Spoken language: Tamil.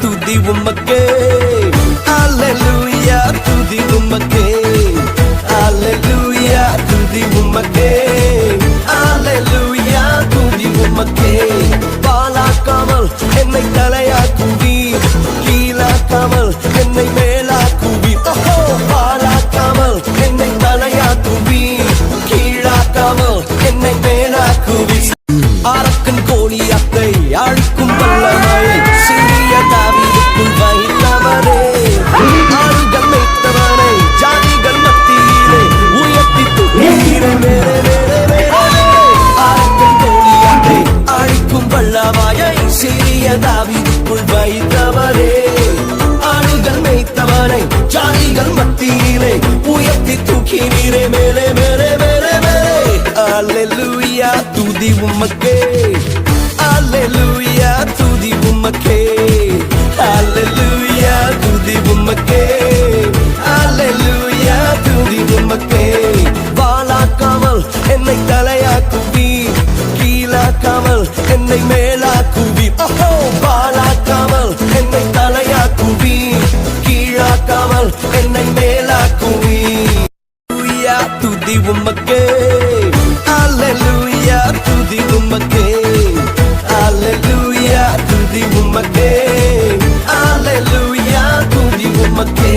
துதி உமக்கே அல்லேலூயா துதி உமக்கே அல்லேலூயா துதி உமக்கே அல்லேலூயா துதி உமக்கே பாலாக்காமல் என்னை தலையாக்குவி கீழாக்காமல் என்னை மேலாக்குவி பாலாக்காமல் என்னை தலையாக்குவி கீழாக்காமல் என்னை மேலாக்குவி அரக்கன் கோலியாத்தை அழிக்கும் வல்லமையை சிறிய தாவீதுக்குள் வைத்தவரே ஆளுகள் மேய்த்தவனை ஜாதிகள் மத்தியிலே உயர்த்தி தூக்கினீரே மேலே மேலே மேலே அரக்கன் கோலியாத்தை அழிக்கும் வல்லமையை சிறிய தாவீதுக்குள் வைத்தவரே ஆளுகள் மேய்த்தவனை ஜாதிகள் மத்தியிலே உயர்த்தி தூக்கினீரே மேலே மேலே மேலே மேலே அல்லேலூயா துதி உமக்கே அல்லேலூயா துதி உமக்கே அல்லேலூயா துதி உமக்கே அல்லேலூயா துதி உமக்கே வாளாக்காமல் என்னை தலையாக்குவி கீழாக்காமல் என்னை மேலாக்குவி வாளாக்காமல் என்னை தலையாக்குவி கீழாக்காமல் என்னை மேலாக்குவி துதி உமக்கே அல்லேலூயா துதி உமக்கே அல்லேலூயா துதி உமக்கே அல்லேலூயா துதி உமக்கே